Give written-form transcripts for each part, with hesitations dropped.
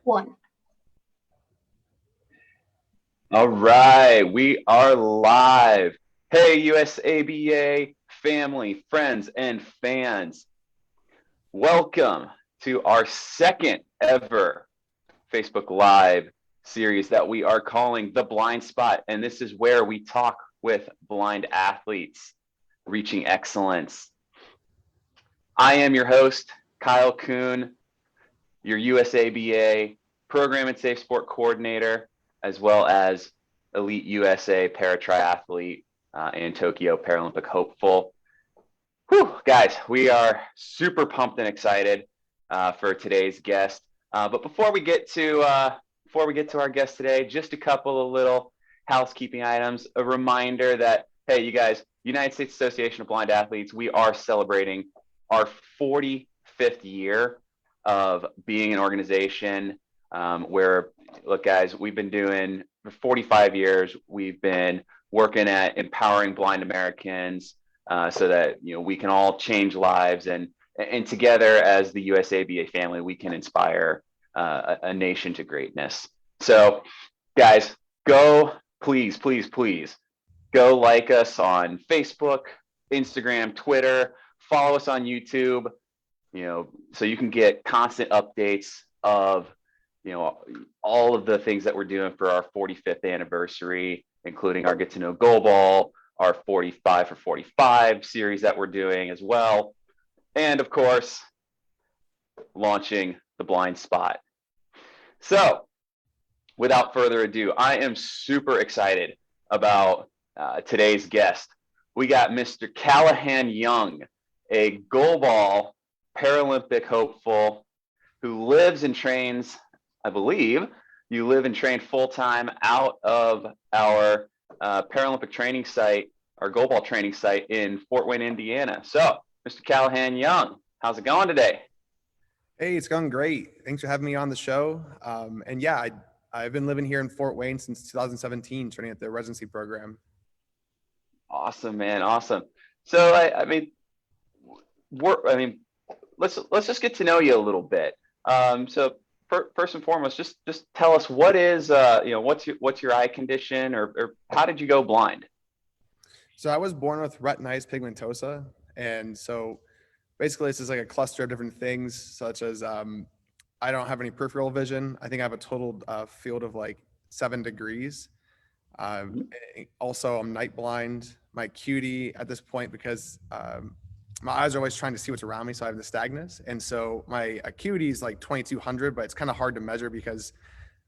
One. All right, we are live. Hey, USABA family, friends, and fans. Welcome to our second ever Facebook Live series that we are calling The Blind Spot. And this is where we talk with blind athletes reaching excellence. I am your host, Kyle Coon, your USABA Program and Safe Sport Coordinator, as well as Elite USA Para-Triathlete and Tokyo Paralympic hopeful. Whew, guys, we are super pumped and excited for today's guest. But before we get to our guest today, just a couple of little housekeeping items. A reminder that, hey, you guys, United States Association of Blind Athletes, we are celebrating our 45th year of being an organization where, look, guys, we've been doing for 45 years. We've been working at empowering blind Americans so that we can all change lives, and together as the USABA family, we can inspire a nation to greatness. So, guys, please go like us on Facebook, Instagram, Twitter. Follow us on YouTube. So you can get constant updates of, all of the things that we're doing for our 45th anniversary, including our Get to Know Goalball, our 45 for 45 series that we're doing as well. And of course, launching The Blind Spot. So without further ado, I am super excited about today's guest. We got Mr. Calahan Young, a goalball Paralympic hopeful who lives and trains, I believe you live and train full-time out of our Paralympic training site, our goalball training site in Fort Wayne, Indiana. So, Mr. Calahan Young, how's it going today? Hey, it's going great. Thanks for having me on the show. And yeah, I've been living here in Fort Wayne since 2017, training at the residency program. Awesome, man. Awesome. So, let's just get to know you a little bit. So first and foremost, just tell us what is what's your eye condition, or how did you go blind? So I was born with retinitis pigmentosa, and so basically this is like a cluster of different things, such as I don't have any peripheral vision. I think I have a total field of like 7 degrees. Also, I'm night blind. My acuity at this point, because my eyes are always trying to see what's around me, so I have nystagmus, and so my acuity is like 2200, but it's kind of hard to measure because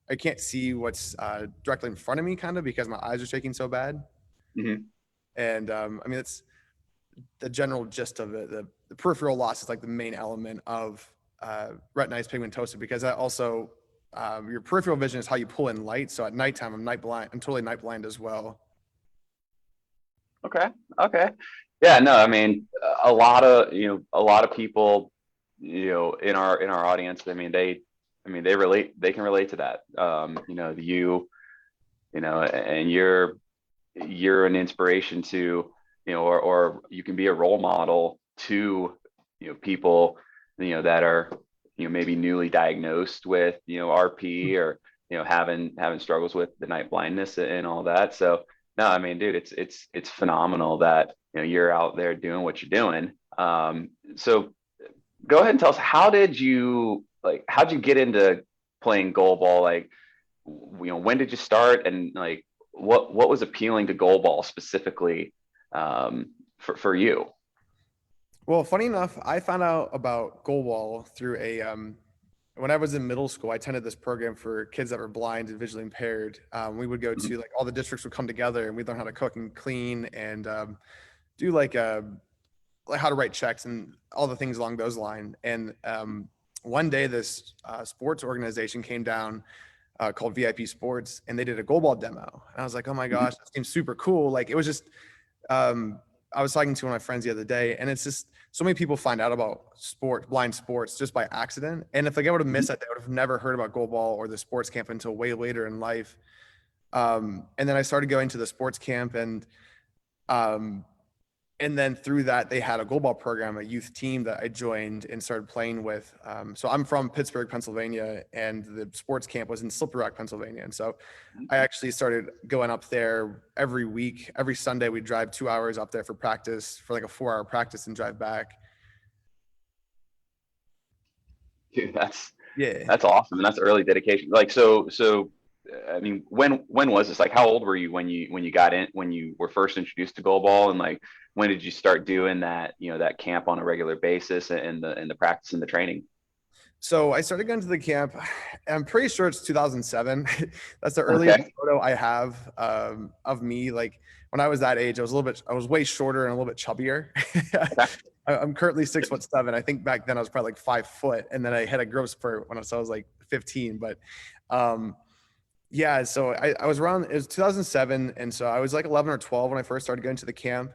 I can't see what's directly in front of me, kind of because my eyes are shaking so bad. Mm-hmm. And it's the general gist of it. The peripheral loss is like the main element of retinitis pigmentosa, because that also your peripheral vision is how you pull in light. So at nighttime, I'm night blind. I'm totally night blind as well. Okay. Yeah, no, I mean, a lot of people, in our audience, they can relate to that. And you're an inspiration to, or you can be a role model to, people, that are, maybe newly diagnosed with, RP, or, having struggles with the night blindness and all that. So, no, I mean, dude, it's phenomenal that you're out there doing what you're doing. So go ahead and tell us, how'd you get into playing goalball? Like, when did you start, and like what was appealing to goalball specifically for you? Well, funny enough, I found out about goalball through when I was in middle school. I attended this program for kids that were blind and visually impaired. We would go to, like, all the districts would come together, and we'd learn how to cook and clean, and do like how to write checks and all the things along those lines. And one day this sports organization came down called VIP Sports, and they did a goalball demo. And I was like, oh my gosh, that seems super cool. Like, it was just, I was talking to one of my friends the other day, and it's just so many people find out about blind sports just by accident. And if like I would have missed that, they would have never heard about goalball or the sports camp until way later in life. And then I started going to the sports camp, and And then through that, they had a goalball program, a youth team that I joined and started playing with. So I'm from Pittsburgh, Pennsylvania, and the sports camp was in Slippery Rock, Pennsylvania. And so I actually started going up there every week. Every Sunday, we'd drive 2 hours up there for practice, for like a 4-hour practice, and drive back. Dude, Yeah. that's awesome, and that's early dedication. Like, so I mean, when was this? Like, how old were you when you got in, when you were first introduced to goalball, and like when did you start doing that, that camp on a regular basis, and the practice and the training? So I started going to the camp. I'm pretty sure it's 2007. That's the earliest Okay. photo I have of me. Like when I was that age, I was way shorter and a little bit chubbier. Okay. I'm currently 6'7". I think back then I was probably like 5 foot, and then I had a growth spurt when I was like 15. But yeah, so I was around. It was 2007, and so I was like 11 or 12 when I first started going to the camp,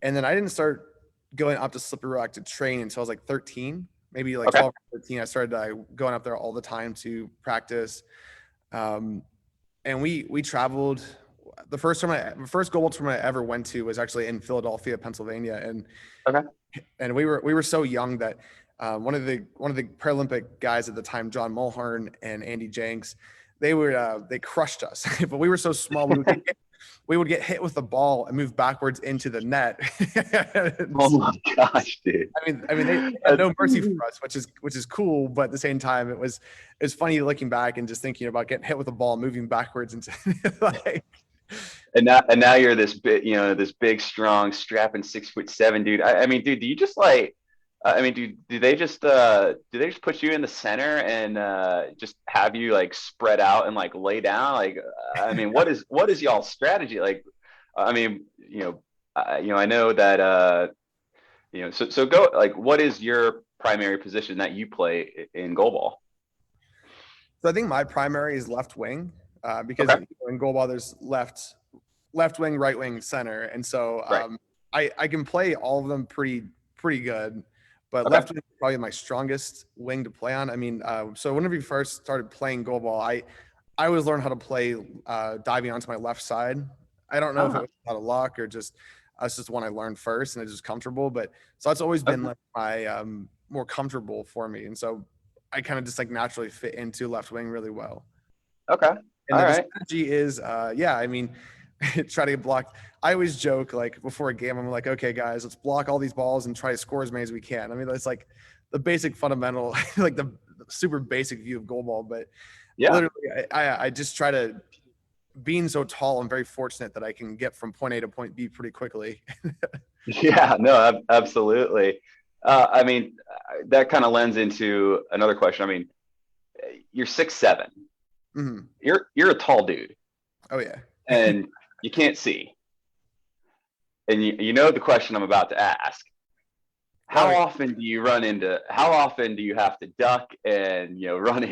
and then I didn't start going up to Slippery Rock to train until I was like 13, maybe like Okay. 12 or 13. I started going up there all the time to practice, and we traveled. The first goalball tournament I ever went to was actually in Philadelphia, Pennsylvania, Okay. and we were so young that one of the Paralympic guys at the time, John Mulhern and Andy Jenks, they crushed us. But we were so small, we would get hit with the ball and move backwards into the net. Oh my gosh, dude. I mean, they had no mercy for us, which is cool, but at the same time, it was funny looking back and just thinking about getting hit with the ball, moving backwards into like. And now you're this big, this big, strong, strapping 6'7" dude. I mean, dude, do you just like, I mean, do they just put you in the center and just have you like spread out and like lay down? Like, I mean, what is y'all's strategy? Like, I mean, I know that so go, like, what is your primary position that you play in goalball? So I think my primary is left wing, because Okay. in goalball there's left wing, right wing, center, and so Right. I can play all of them pretty good, but Okay. left wing is probably my strongest wing to play on. I mean, so whenever you first started playing goalball, I always learned how to play diving onto my left side. I don't know if it Ah, was out of luck or just that's just one I learned first and it's just comfortable, but so that's always been okay. like my more comfortable for me, and so I kind of just like naturally fit into left wing really well. Okay. And All then the right. strategy is, yeah, I mean, try to get blocked. I always joke like before a game, I'm like, okay, guys, let's block all these balls and try to score as many as we can. I mean, that's like the basic fundamental, like the super basic view of goalball. But Yeah. literally, I just try to, being so tall, I'm very fortunate that I can get from point A to point B pretty quickly. Yeah. No, absolutely. I mean, that kind of lends into another question. I mean, you're 6'7". Mhm. You're a tall dude, Oh yeah. and you can't see. And you know the question I'm about to ask. Oh, How often do you have to duck and run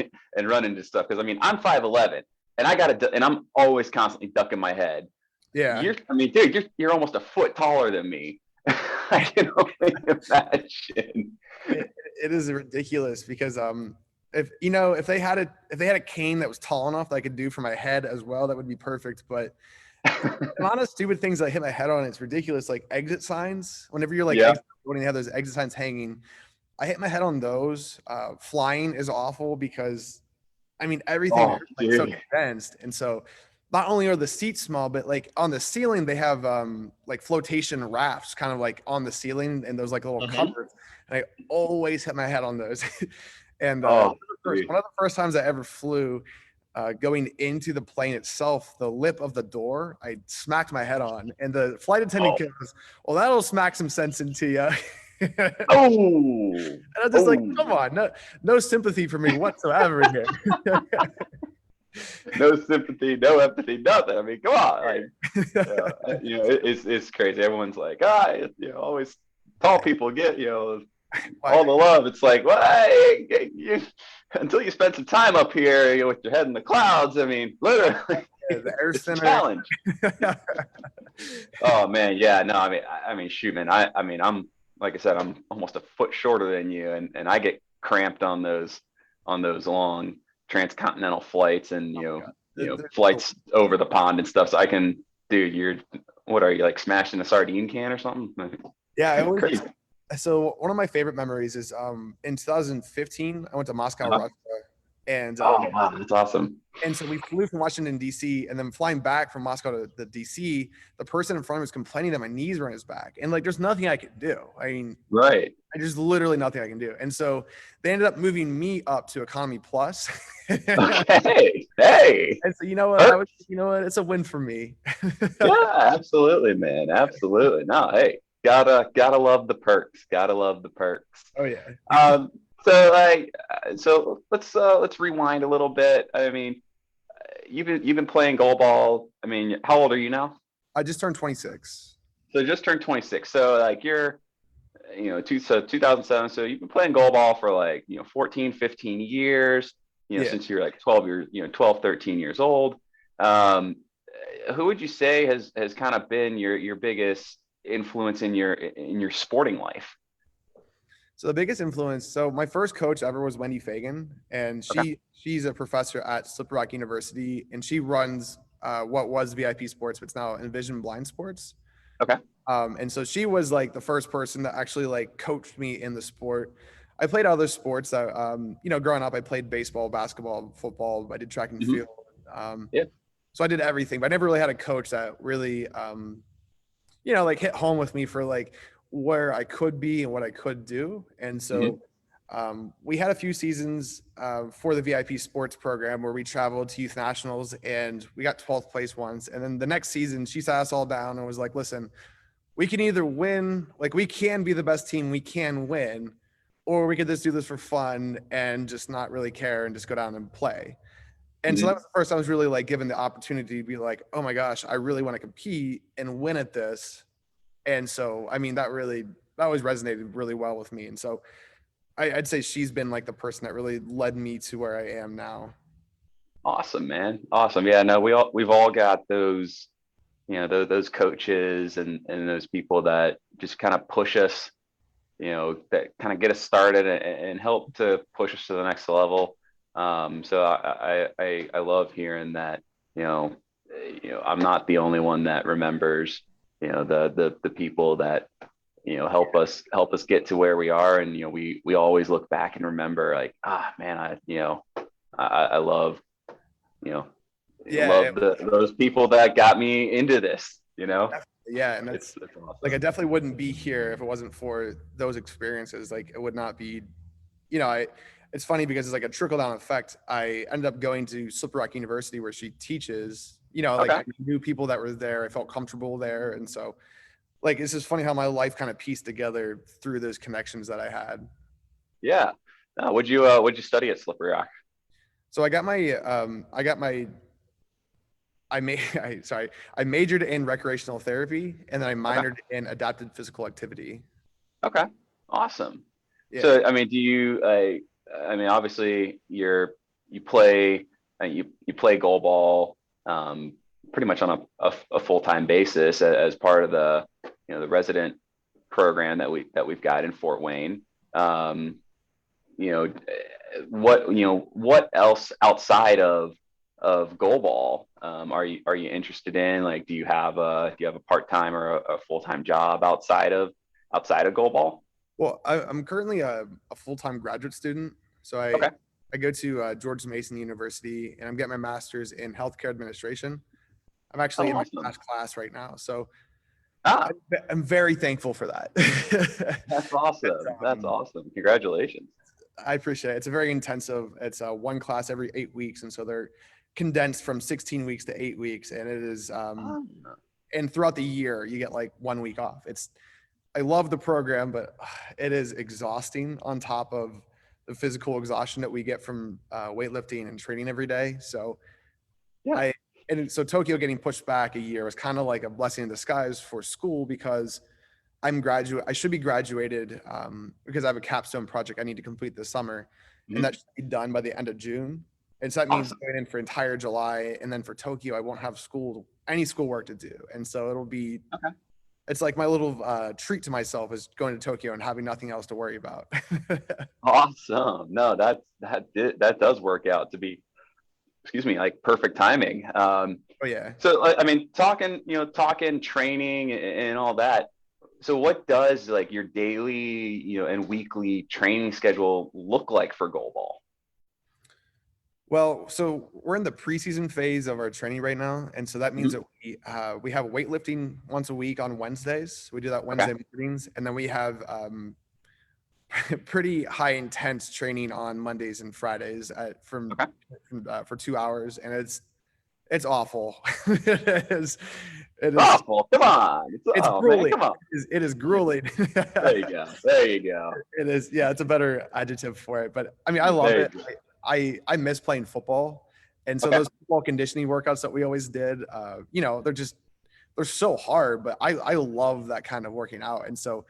into stuff? Because I mean, I'm 5'11", and I'm always constantly ducking my head. yeah. I mean, dude, you're almost a foot taller than me. I can only imagine. It is ridiculous because if they had a cane that was tall enough that I could do for my head as well, that would be perfect. But a lot of stupid things that I hit my head on, it's ridiculous. Like exit signs. Whenever you're like Yeah. when you have those exit signs hanging, I hit my head on those. Flying is awful because I mean everything Oh, is like so dude. condensed, and so not only are the seats small, but like on the ceiling they have like flotation rafts kind of like on the ceiling and those like little Mhm. covers, and I always hit my head on those. And Oh, dude. one of the first times I ever flew, going into the plane itself, the lip of the door, I smacked my head on, and the flight attendant Oh. goes, "Well, that'll smack some sense into you." And Oh. I'm just like, "Come Oh. on, no sympathy for me whatsoever here." No sympathy, no empathy, nothing. I mean, come on. Like, it's crazy. Everyone's like, always tall people get, Why- all the love. It's like, well, hey, until you spend some time up here, with your head in the clouds. I mean, literally, the air it's a center. challenge. Oh man, yeah, no, I mean, shoot, man. I mean, I'm like I said, I'm almost a foot shorter than you, and I get cramped on those long transcontinental flights, and Oh my God. flights over the pond and stuff. So dude, you're what are you, like smashing a sardine can or something? Yeah, it was. Crazy. So one of my favorite memories is in 2015 I went to Moscow, Uh-huh. Russia, and Oh wow, that's awesome. so we flew from Washington D.C. and then flying back from Moscow to the D.C. The person in front of me was complaining that my knees were in his back, and like there's nothing I could do. I mean, Right. there's literally nothing I can do. And so they ended up moving me up to Economy Plus. Okay. Hey. And so you know what? Perks. It's a win for me. Yeah, absolutely, man. Absolutely. No, hey, gotta love the perks. Gotta love the perks. Oh yeah. Um, so like, let's rewind a little bit. I mean, you've been playing goalball. I mean, how old are you now? I just turned 26. So just turned 26. So like you're, 2007. So you've been playing goalball for like, 14, 15 years, Yeah. since you're like 12 years, 12, 13 years old. Um, who would you say has kind of been your biggest influence in your sporting life? So the biggest influence. So my first coach ever was Wendy Fagan, and Okay. she's a professor at Slippery Rock University, and she runs what was VIP Sports, but it's now Envision Blind Sports. Okay. And so she was like the first person that actually like coached me in the sport. I played other sports that, growing up, I played baseball, basketball, football. I did track and Hmm. field. Um, Yeah. so I did everything, but I never really had a coach that really, like hit home with me for like where I could be and what I could do. And Hmm. so we had a few seasons for the VIP sports program where we traveled to youth nationals and we got 12th place once. And then the next season, she sat us all down and was like, listen, we can either win, like we can be the best team, we can win, or we could just do this for fun and just not really care and just go down and play. And so that Hmm. was the first I was really like given the opportunity to be like, oh my gosh, I really want to compete and win at this. And so, I mean, that always resonated really well with me. And so I'd say she's been like the person that really led me to where I am now. Awesome, man. Awesome. Yeah. No, we've all got those, those coaches and those people that just kind of push us, that kind of get us started and help to push us to the next level. So I love hearing that, you know, I'm not the only one that remembers, the people that, help us get to where we are. And, we always look back and remember like, man, I love, you know, Yeah. love those people that got me into this, Yeah. And it's like, I awesome. definitely wouldn't be here if it wasn't for those experiences. Like, it would not be, it's funny because it's like a trickle down effect. I ended up going to Slippery Rock University where she teaches, like Okay. I knew people that were there. I felt comfortable there. And so, like, it's just funny how my life kind of pieced together through those connections that I had. Yeah. Would you study at Slippery Rock? So I made, I majored in recreational therapy and then I Okay. minored in adapted physical activity. Okay. Awesome. Yeah. So, I mean, I mean, obviously you play goalball, pretty much on a full-time basis as part of the resident program that we've got in Fort Wayne. Um, you know, what else outside of goalball, are you interested in? Like, do you have a part-time or a full-time job outside of goalball? Well, I'm currently a full-time graduate student. So Okay. I go to George Mason University and I'm getting my master's in healthcare administration. I'm actually Oh, in my awesome. last class right now. So Ah, I'm very thankful for that. that's It's, awesome. That's awesome. Congratulations. I appreciate it. It's a very intensive, it's one class every 8 weeks. And so they're condensed from 16 weeks to 8 weeks. And it is, Ah, and throughout the year, you get like 1 week off. I love the program, but it is exhausting on top of the physical exhaustion that we get from weightlifting and training every day. So yeah. I, and so Tokyo getting pushed back a year was kind of like a blessing in disguise for school because I should be graduated because I have a capstone project I need to complete this summer, and that Mhm. should be done by the end of June. And so that means Awesome. going in for entire July, and then for Tokyo, I won't have any school work to do, and so Okay. it's like my little treat to myself is going to Tokyo and having nothing else to worry about. Awesome. No, that does work out to be excuse me, like perfect timing. Oh yeah. So I mean, talking training and all that. So what does like your daily, and weekly training schedule look like for goalball? Well, so we're in the preseason phase of our training right now, and so that means Mhm. that we have weightlifting once a week on Wednesdays. We do that Okay. Wednesday mornings, and then we have pretty high intense training on Mondays and Fridays Okay. for 2 hours, and it's awful. It is it is Awful. Come on. it's Oh man, grueling. come on. It is grueling. There you go. There you go. It is, yeah, it's a better adjective for it. But I mean, I love There you it. go. I miss playing football. And so Okay. those football conditioning workouts that we always did, they're so hard, but I love that kind of working out. And so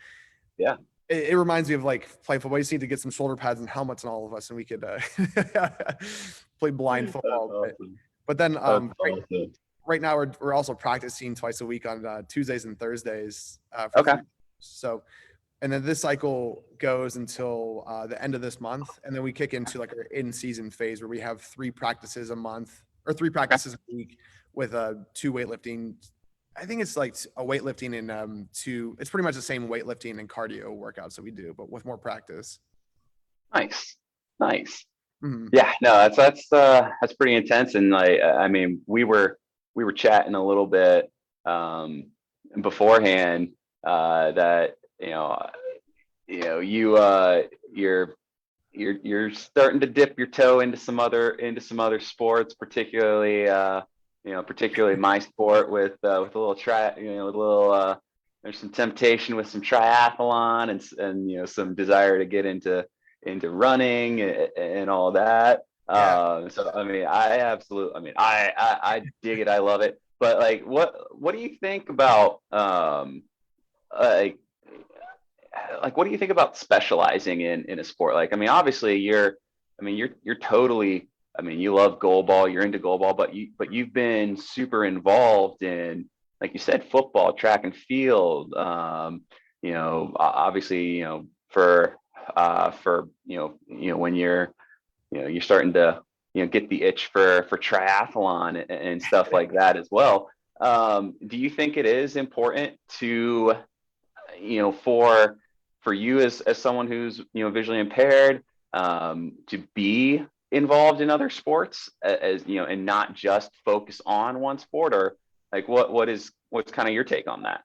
Yeah. it reminds me of like playing football. You just need to get some shoulder pads and helmets on all of us, and we could play blind That's football. awesome. But then That's awesome. right now we're also practicing twice a week on Tuesdays and Thursdays for Okay. 3. So and then this cycle goes until the end of this month, and then we kick into like our in-season phase where we have 3 practices a month or 3 Okay. practices a week with 2 weightlifting. I think it's like a weightlifting and 2. It's pretty much the same weightlifting and cardio workouts that we do, but with more practice. Nice. Nice. Mhm. Yeah, no, that's pretty intense. And like, I mean, we were chatting a little bit beforehand, that you're you're starting to dip your toe into some other sports, particularly my sport with a little with a little there's some temptation with some triathlon and some desire to get into running and all that. Yeah. So I mean, I dig it. I love it. But like, what do you think about like what do you think about specializing in a sport? Like, I mean, obviously you're totally, I mean, you love goalball, you're into goalball, but you've been super involved in, like you said, football, track and field. Obviously, for when you're starting to get the itch for triathlon and stuff like that as well. Do you think it is important to, for you as someone who's visually impaired, to be involved in other sports, as and not just focus on one sport? Or like, what's kind of your take on that?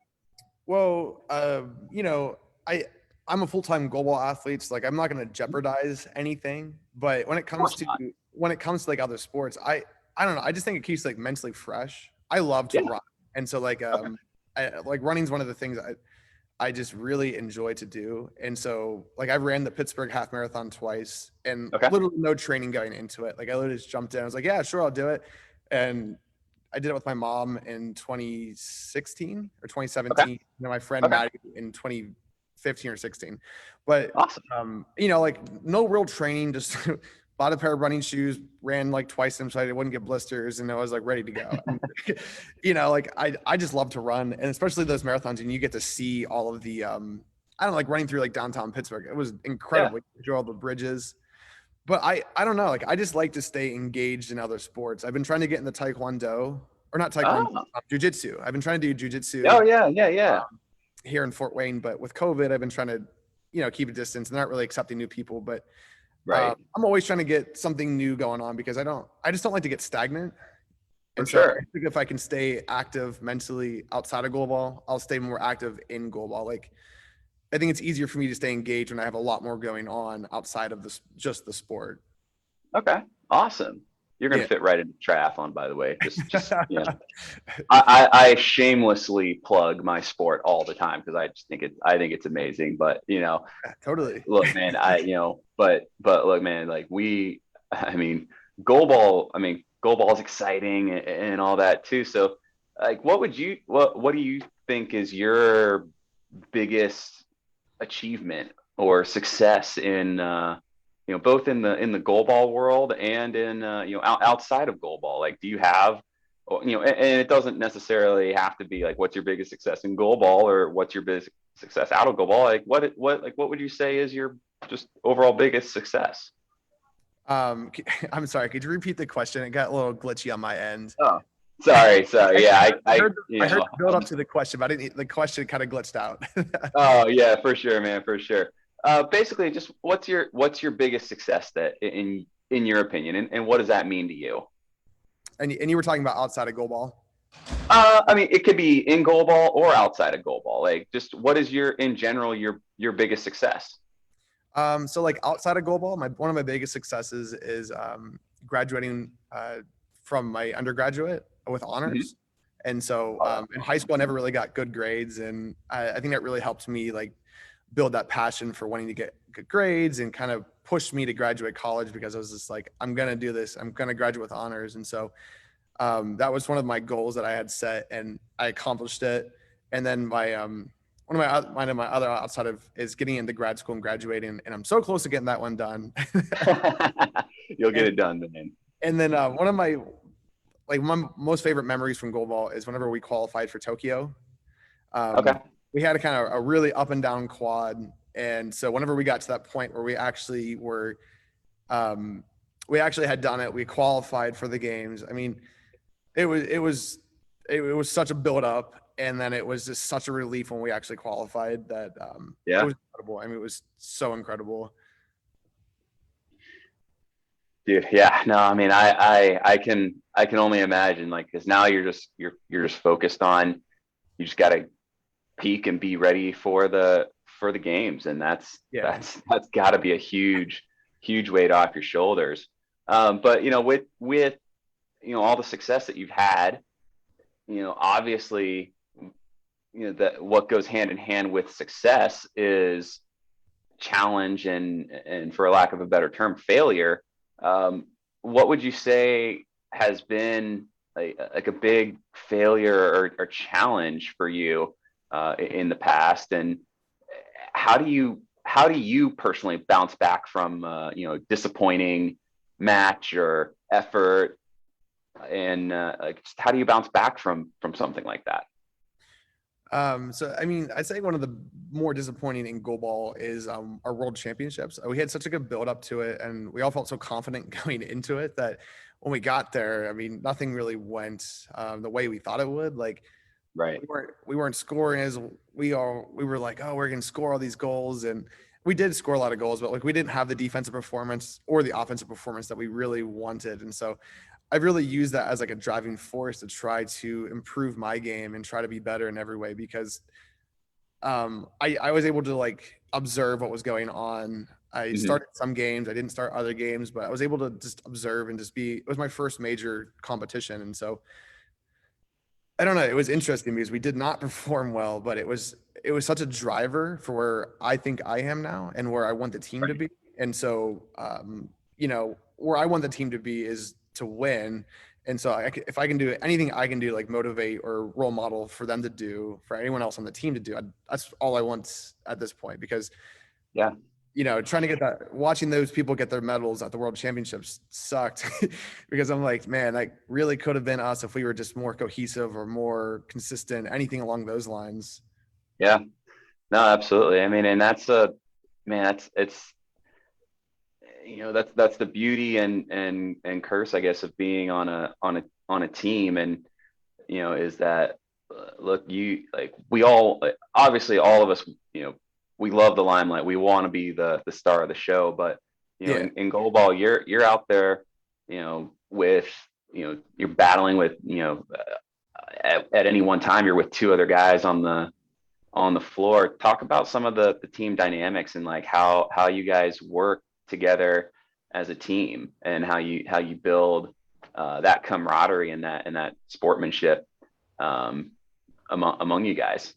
Well, I I'm a full-time global athlete, so like I'm not going to jeopardize anything. But Of course not. when it comes to like other sports, I don't know. I just think it keeps like mentally fresh. I love to Yeah. run, and so like Okay. like running's one of the things I just really enjoy to do. And so like I ran the Pittsburgh half marathon twice and Okay. literally no training going into it. Like I literally just jumped in. I was like, yeah, sure, I'll do it. And I did it with my mom in 2016 or Okay. 2017. My friend Okay. Maddie in 2015 or 16. But Awesome. like no real training, just bought a pair of running shoes, ran like twice them so I wouldn't get blisters, and I was like ready to go. And, like I just love to run, and especially those marathons, and you get to see all of the I don't know, like running through like downtown Pittsburgh. It was Yeah. incredible. You through all the bridges. But I don't know, like I just like to stay engaged in other sports. I've been trying to get in the taekwondo, or not taekwondo, Oh. jujitsu. I've been trying to do jujitsu Oh yeah. Yeah. Yeah. here in Fort Wayne, but with COVID, I've been trying to, keep a distance. They're not really accepting new people, but Right. I'm always trying to get something new going on because I just don't like to get stagnant. For And so I sure. think if I can stay active mentally outside of goalball, I'll stay more active in goalball. Like I think it's easier for me to stay engaged when I have a lot more going on outside of this, just the sport. Okay. Awesome. You're gonna Yeah. fit right into triathlon, by the way. Just I shamelessly plug my sport all the time because I think it's amazing. But Totally. look, man, but look, man, like I mean, goalball is exciting and all that too. So, like, what do you think is your biggest achievement or success in, both in the goalball world and in, outside of goalball? Like, do you have, and it doesn't necessarily have to be like what's your biggest success in goalball or what's your biggest success out of goalball. Like, what would you say is your just overall biggest success? I'm sorry. Could you repeat the question? It got a little glitchy on my end. Oh, sorry. Yeah, I heard the build up to the question, but I didn't. The question kind of glitched out. Oh yeah, for sure, man, for sure. Basically, just what's your biggest success that in your opinion, and what does that mean to you? And you were talking about outside of goalball. I mean, it could be in goalball or outside of goalball. Like, just what is in general your biggest success? So like outside of goalball, one of my biggest successes is graduating from my undergraduate with Mhm. honors. And so Oh, that's in high awesome. school, I never really got good grades, and I think that really helped me like build that passion for wanting to get good grades and kind of pushed me to graduate college because I was just like, I'm gonna do this. I'm gonna graduate with honors, and so that was one of my goals that I had set, and I accomplished it. And then one of my other outside of is getting into grad school and graduating, and I'm so close to getting that one done. You'll get and it done, man. and then one of my most favorite memories from goalball is whenever we qualified for Tokyo. Okay. We had a kind of a really up and down quad, and so whenever we got to that point where we actually had done it, we qualified for the games. I mean, it was such a build up, and then it was just such a relief when we actually qualified that it Yeah, was incredible. I mean, it was so incredible. dude. Yeah. No, I mean, I can only imagine, like, because now you're just focused on, you just got to peak and be ready for the games, and that's Yeah. that's that's got to be a huge weight off your shoulders. But with all the success that you've had, obviously, that what goes hand in hand with success is challenge and for lack of a better term, failure. What would you say has been like a big failure or challenge for you in the past, and how do you personally bounce back from disappointing match or effort, and like, just how do you bounce back from something like that? So I mean, I'd say one of the more disappointing in goalball is our world championships. We had such a good build up to it, and we all felt so confident going into it that when we got there, I mean, nothing really went the way we thought it would. Like Right. we weren't scoring as we were like, oh, we're gonna score all these goals, and we did score a lot of goals, but like we didn't have the defensive performance or the offensive performance that we really wanted. And so I've really used that as like a driving force to try to improve my game and try to be better in every way because I was able to like observe what was going on. I Hmm. started some games, I didn't start other games, but I was able to just observe and just be. It was my first major competition, and so I don't know. It was interesting because we did not perform well, but it was such a driver for where I think I am now and where I want the team to Right. be. And so, where I want the team to be is to win. And so, if I can do anything I can do, like motivate or role model for them to do, for anyone else on the team to do, that's all I want at this point. Because Yeah. trying to get that, watching those people get their medals at the world championships sucked because I'm like, man, that really could have been us if we were just more cohesive or more consistent, anything along those lines. Yeah. No, absolutely. I mean, and that's a man. It's that's the beauty and curse, I guess, of being on a team, and is that, look, you like, we all, obviously all of us, we love the limelight. We want to be the star of the show, but Yeah. in goalball, you're out there, with, you're battling with, at any one time you're with two other guys on the floor. Talk about some of the team dynamics, and like how you guys work together as a team, and how you build that camaraderie and that sportsmanship, um, among you guys.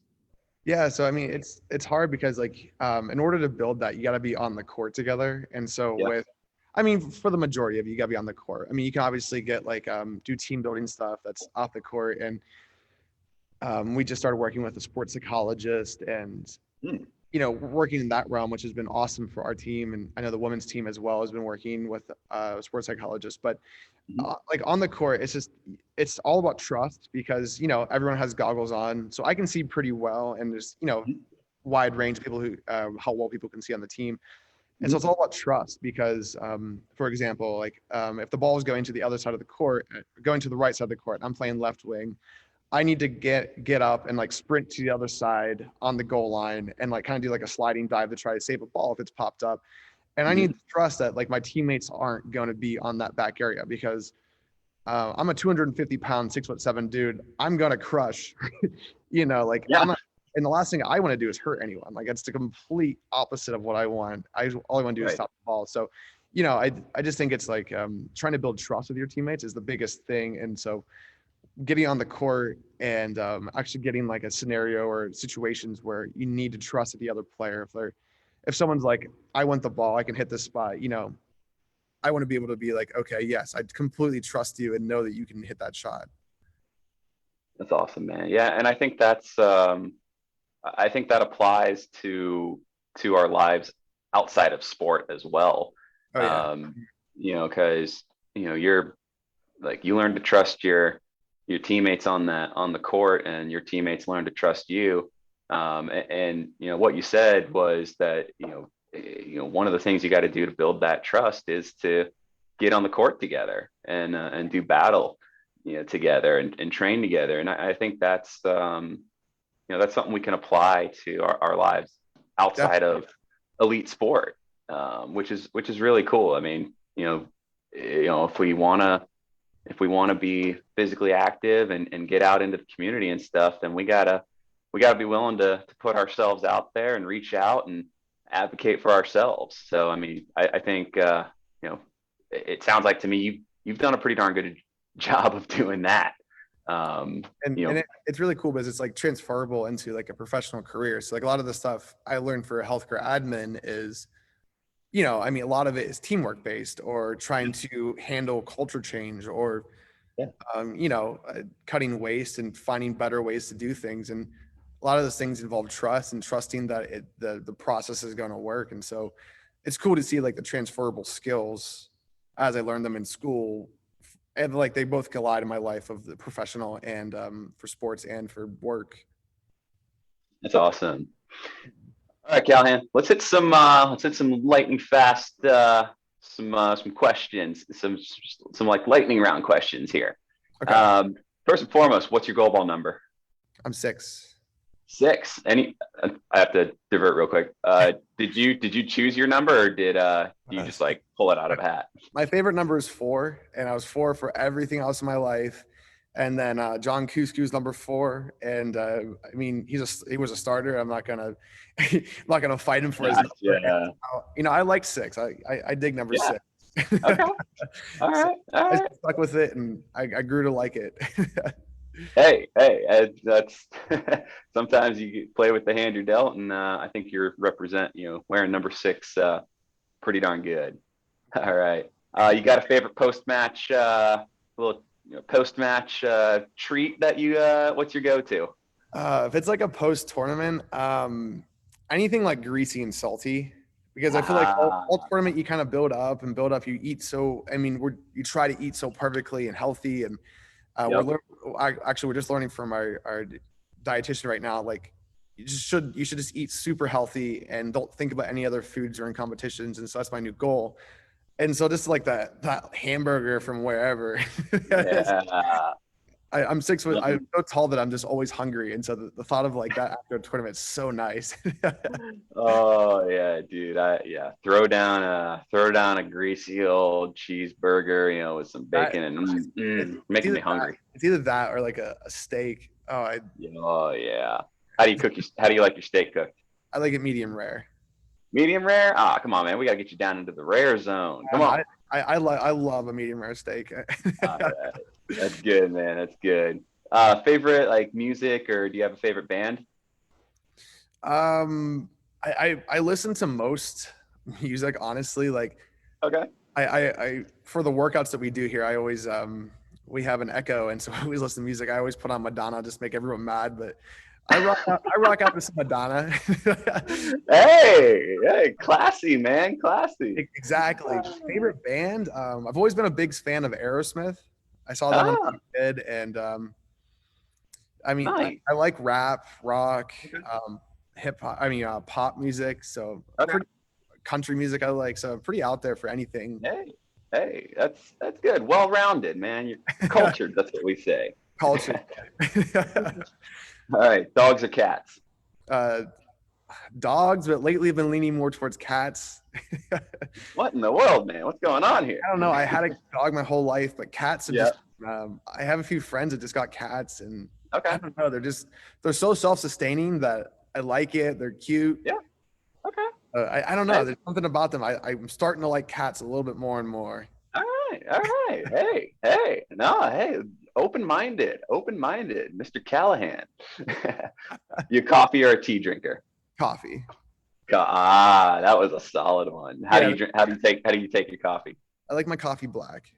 Yeah. So, I mean, it's hard because like, in order to build that, you got to be on the court together. And so Yeah. I mean, for the majority of you, you got to be on the court. I mean, you can obviously get like, do team building stuff that's off the court. And we just started working with a sports psychologist and Mm. working in that realm, which has been awesome for our team. And I know the women's team as well has been working with a sports psychologist. But Mhm. like on the court, it's all about trust because everyone has goggles on, so I can see pretty well, and there's Mhm. wide range of people who how well people can see on the team. And so it's all about trust because, for example, like if the ball is going to the other side of the court, going to the right side of the court, I'm playing left wing. I need to get up and like sprint to the other side on the goal line and like kind of do like a sliding dive to try to save a ball if it's popped up. And I need to trust that like my teammates aren't going to be on that back area because I'm a 250-pound, 6'7" dude. I'm gonna crush, like Yeah. I'm not. And the last thing I want to do is hurt anyone. Like it's the complete opposite of what I want. All I want to do is stop the ball. So, I just think it's like trying to build trust with your teammates is the biggest thing. And so, getting on the court and actually getting like a scenario or situations where you need to trust the other player. If someone's like, I want the ball, I can hit this spot. I want to be able to be like, okay, yes, I completely trust you and know that you can hit that shot. That's awesome, man. Yeah, and I think that applies to our lives outside of sport as well. Oh yeah. Because you're like you learn to trust your teammates on the court, and your teammates learn to trust you. And what you said was that one of the things you got to do to build that trust is to get on the court together and do battle together and train together. And I think that's that's something we can apply to our lives outside of elite sport, which is really cool. I mean, if we want to be physically active and get out into the community and stuff, then we gotta be willing to put ourselves out there and reach out and advocate for ourselves. So I mean, I think it sounds like to me you've done a pretty darn good job of doing that. It's really cool because it's like transferable into like a professional career. So like a lot of the stuff I learned for healthcare admin is, I mean, a lot of it is teamwork based or trying to handle culture change or, cutting waste and finding better ways to do things. And a lot of those things involve trust and trusting that the process is going to work. And so it's cool to see like the transferable skills as I learned them in school. And like they both collide in my life of the professional and for sports and for work. That's awesome. All right, Calahan, let's hit some lightning fast some questions, some like lightning round questions here. Okay. First and foremost, what's your Goalball number? I'm 6. 6. I have to divert real quick. Did you choose your number, or did you just like pull it out of a hat? My favorite number is 4, and I was 4 for everything else in my life. And then John Kusku's number 4, and I mean he was a starter. I'm not gonna fight him for his number. Yeah. I like 6. I dig number 6. Okay. All right. I stuck with it, and I grew to like it. Hey, that's sometimes you play with the hand you're dealt, and I think you're wearing number 6 pretty darn good. All right. You got a favorite post-match little post-match treat that what's your go-to? If it's like a post-tournament, anything like greasy and salty, because I feel like all tournament you kind of build up, you eat you try to eat so perfectly and healthy, and we're just learning from our dietitian right now, like you should just eat super healthy and don't think about any other foods during competitions. And so that's my new goal. And so just like that hamburger from wherever. Yeah. I'm 6 foot. I'm so tall that I'm just always hungry. And so the thought of like that after a tournament is so nice. Oh yeah, dude. Throw down a greasy old cheeseburger, with some bacon and making me hungry. It's either that or like a steak. Oh yeah. How do you like your steak cooked? I like it medium rare. Medium rare? Come on, man. We gotta get you down into the rare zone. Come on. I love a medium rare steak. That's good, man. That's good. Favorite like music, or do you have a favorite band? I listen to most music, honestly. Like, okay. I for the workouts that we do here, I always we have an Echo, and so I always listen to music. I always put on Madonna, just make everyone mad, but I rock out to some Madonna. Hey, classy, man, classy. Exactly. Favorite band? I've always been a big fan of Aerosmith. I saw them when I was a kid, and nice. I like rap, rock, hip hop. Pop music. So country music I like. So I'm pretty out there for anything. Hey, that's good. Well-rounded, man. You're cultured. That's what we say. Culture. All right, dogs or cats? uh, Dogs, but lately I've been leaning more towards cats. What in the world, man? What's going on here? I don't know. I had a dog my whole life, but cats have Yeah. just. I have a few friends that just got cats, and Okay. I don't know. They're so self-sustaining that I like it. They're cute. Yeah. Okay. I don't know. There's something about them. I'm starting to like cats a little bit more and more. All right. Hey. No, hey. Open-minded, Mr. Calahan. You coffee or a tea drinker? Coffee. That was a solid one. How do you drink? How do you take your coffee? I like my coffee black.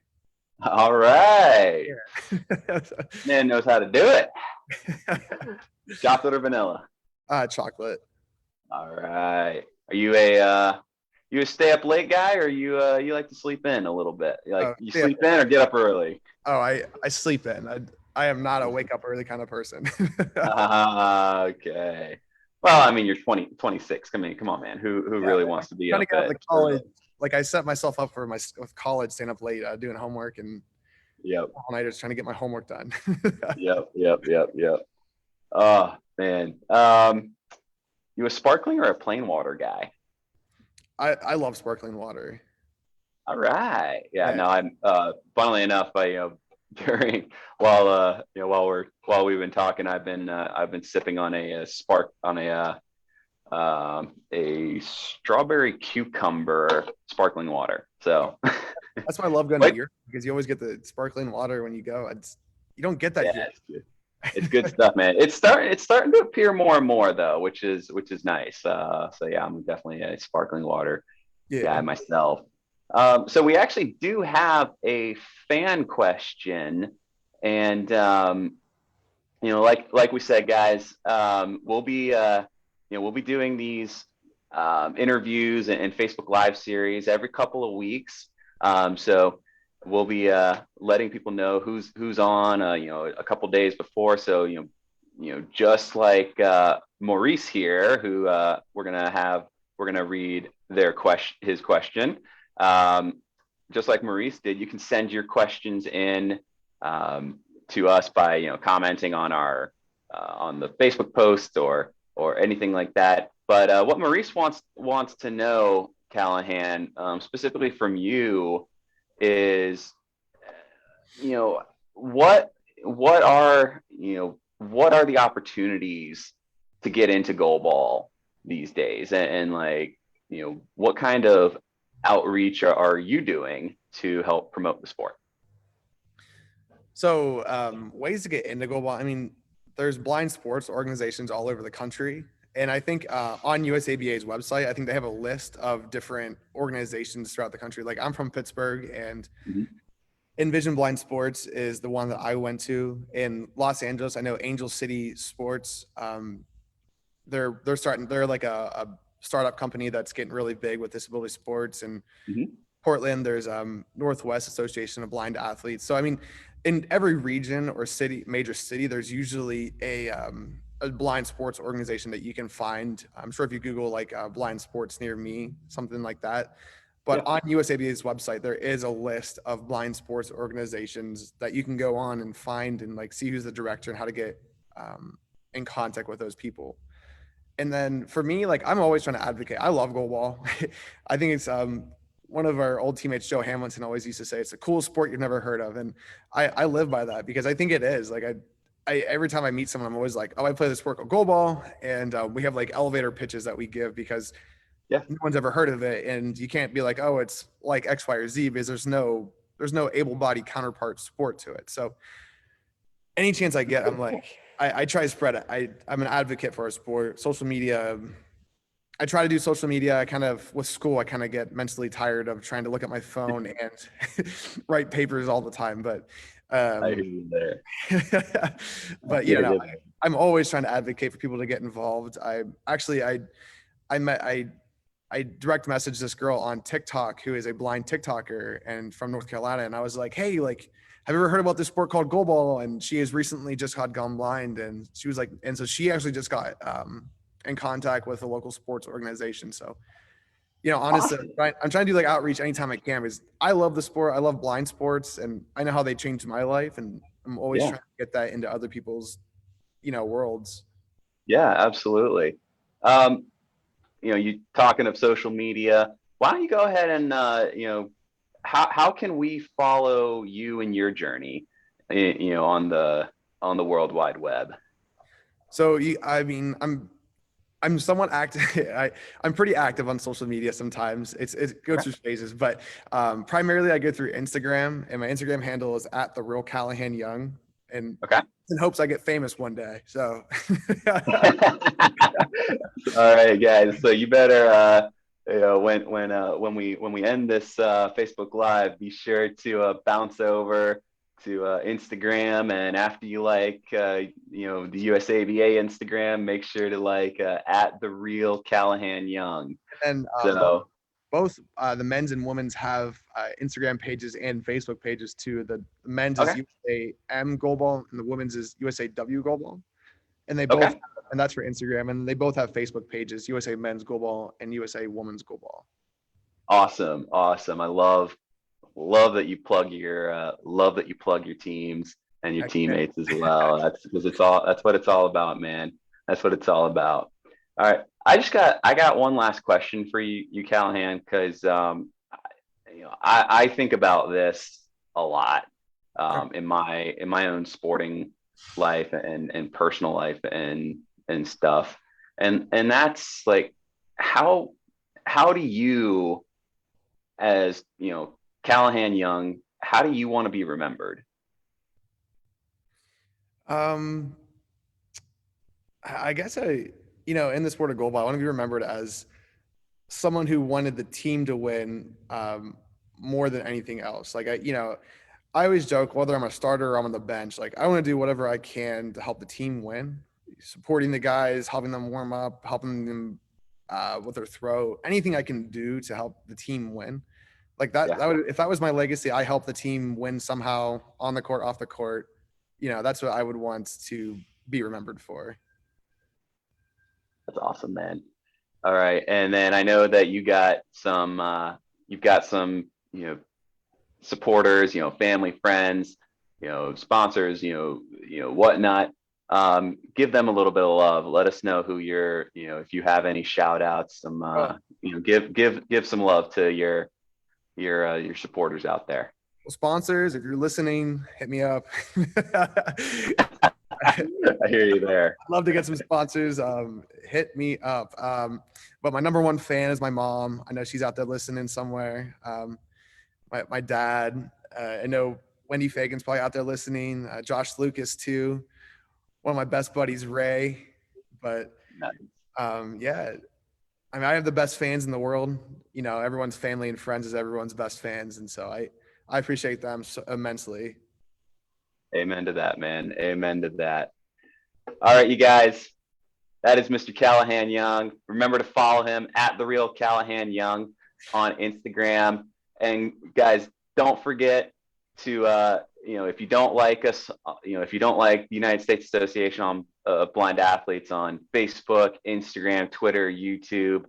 All right. Yeah. Man knows how to do it. Chocolate or vanilla? Chocolate. All right. Are you a stay up late guy, or you like to sleep in a little bit? You sleep in or get up early? Oh, I sleep in. I am not a wake up early kind of person. Okay. Well, I mean, you're 26. I mean, come on, man. Who really wants to be up at college? Like I set myself up for with college, staying up late, doing homework, and all nighters trying to get my homework done. Yep. Oh man. You a sparkling or a plain water guy? I love sparkling water. All right. Yeah. No, I'm funnily enough, while we've been talking, I've been sipping on a strawberry cucumber sparkling water. So that's why I love going to Europe, because you always get the sparkling water when you go. You don't get that here. It's good stuff, man. It's starting to appear more and more though, which is nice. So yeah, I'm definitely a sparkling water guy myself. So we actually do have a fan question, and like we said, guys, we'll be doing these interviews and Facebook Live series every couple of weeks. So we'll be letting people know who's on a couple days before. So just like Maurice here, who we're gonna read his question. Just like Maurice did, you can send your questions in to us by commenting on our on the Facebook post or anything like that. But what Maurice wants to know, Calahan, specifically from you, is what are the opportunities to get into goalball these days, and what kind of outreach are you doing to help promote the sport? So ways to get into goalball. I mean, there's blind sports organizations all over the country. And I think on USABA's website, I think they have a list of different organizations throughout the country. Like I'm from Pittsburgh, and Envision Blind Sports is the one that I went to. In Los Angeles, I know Angel City Sports. They're like a startup company that's getting really big with disability sports. And Portland, there's Northwest Association of Blind Athletes. So I mean, in every region or major city, there's usually a blind sports organization that you can find. I'm sure if you Google like blind sports near me, something like that. But on USABA's website, there is a list of blind sports organizations that you can go on and find and like see who's the director and how to get in contact with those people. And then for me, like I'm always trying to advocate. I love goalball. I think it's one of our old teammates, Joe Hamilton, always used to say it's a cool sport you've never heard of. And I live by that because I think it is. Like I every time I meet someone, I'm always like, oh, I play this sport called goalball. And we have like elevator pitches that we give because no one's ever heard of it. And you can't be like, oh, it's like X, Y, or Z, because there's no able-bodied counterpart sport to it. So any chance I get, I'm like, I try to spread it. I'm an advocate for a sport. Social media, I try to do social media. I kind of, with school, I kind of get mentally tired of trying to look at my phone and write papers all the time. But I hear you there. But I'm always trying to advocate for people to get involved. I direct messaged this girl on TikTok who is a blind TikToker and from North Carolina. And I was like, hey, like, have you ever heard about this sport called goalball? And she has recently just gone blind. And she was like, and so she actually just got in contact with a local sports organization. So honestly, Awesome. I'm trying to do like outreach anytime I can because I love the sport. I love blind sports, and I know how they changed my life, and I'm always Yeah. trying to get that into other people's, worlds. Yeah, absolutely. Um, you talking of social media, why don't you go ahead and how can we follow you and your journey, on the World Wide Web? So I mean, I'm somewhat active. I'm pretty active on social media sometimes. It goes Okay. through phases, but primarily I go through Instagram, and my Instagram handle is at the real Calahan Young, and Okay. in hopes I get famous one day. So All right, guys. So you better when we end this Facebook Live, be sure to bounce over to Instagram, and after you the USABA Instagram, make sure to at the real Callahan Young. and So both the men's and women's have Instagram pages and Facebook pages too. The men's is okay, USA M Goalball, and the women's is USA W Goalball, and they both, okay, and that's for Instagram, and they both have Facebook pages: USA Men's Goalball and USA Women's Goalball. awesome, awesome. I love that you plug your teams and your Heck yeah. teammates as well. That's what it's all about, man. That's what it's all about. All right. I got one last question for you, Callahan, because I think about this a lot Okay. in my own sporting life and personal life and stuff. And that's like how how do you, as Callahan Young, how do you want to be remembered? Um, I guess in the sport of goalball, I want to be remembered as someone who wanted the team to win more than anything else. I always joke whether I'm a starter or I'm on the bench. Like, I want to do whatever I can to help the team win, supporting the guys, helping them warm up, helping them with their throw, anything I can do to help the team win. Like that, Yeah, that would, if that was my legacy, I help the team win somehow on the court, off the court. That's what I would want to be remembered for. that's awesome, man. All right, and then I know that you've got some supporters, family, friends, sponsors, whatnot. Give them a little bit of love. Let us know who if you have any shout outs, Oh, give some love to your supporters out there. well, sponsors, if you're listening, hit me up. I hear you there. I'd love to get some sponsors. Hit me up. But my number one fan is my mom. I know she's out there listening somewhere. My dad. I know Wendy Fagan's probably out there listening. Josh Lucas too. One of my best buddies, Ray. But yeah, I mean, I have the best fans in the world. Everyone's family and friends is everyone's best fans, and so I appreciate them so immensely. Amen to that, man. Amen to that. All right, you guys. That is Mr. Callahan Young. Remember to follow him at the real Callahan Young on Instagram. And guys, don't forget to if you don't like us, if you don't like the United States Association of Blind Athletes on Facebook, Instagram, Twitter, YouTube,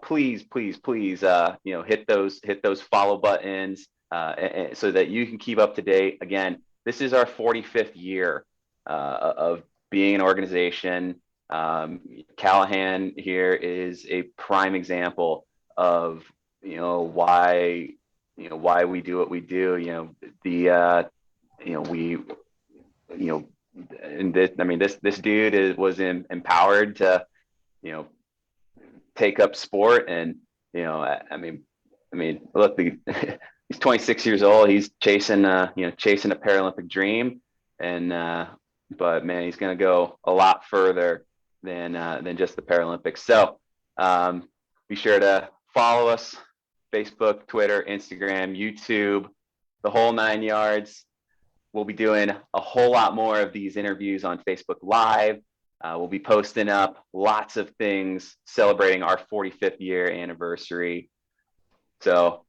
please, please, please, hit those follow buttons so that you can keep up to date. Again, this is our 45th year of being an organization. Calahan here is a prime example of why we do what we do. And this dude was empowered to take up sport, and look, he's 26 years old. He's chasing a Paralympic dream, and but man, he's going to go a lot further than just the Paralympics. So be sure to follow us: Facebook, Twitter, Instagram, YouTube, the whole 9 yards. We'll be doing a whole lot more of these interviews on Facebook Live. We'll be posting up lots of things celebrating our 45th year anniversary. So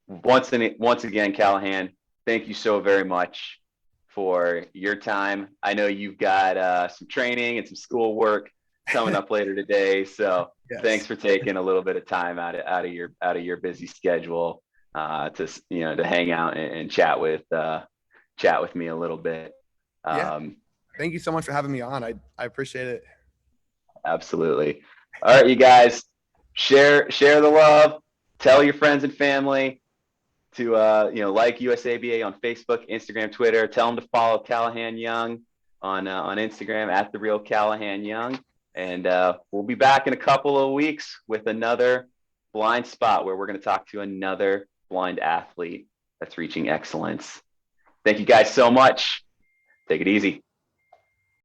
once again, Calahan, thank you so very much for your time. I know you've got some training and some schoolwork coming up later today. So thanks Yes. for taking a little bit of time out of your busy schedule to hang out and chat with me a little bit. Yeah. Um, Thank you so much for having me on. I appreciate it. Absolutely. All right, you guys, share the love. Tell your friends and family to like USABA on Facebook, Instagram, Twitter. Tell them to follow Calahan Young on Instagram at the real Calahan Young. And we'll be back in a couple of weeks with another blind spot where we're going to talk to another blind athlete that's reaching excellence. Thank you guys so much. Take it easy.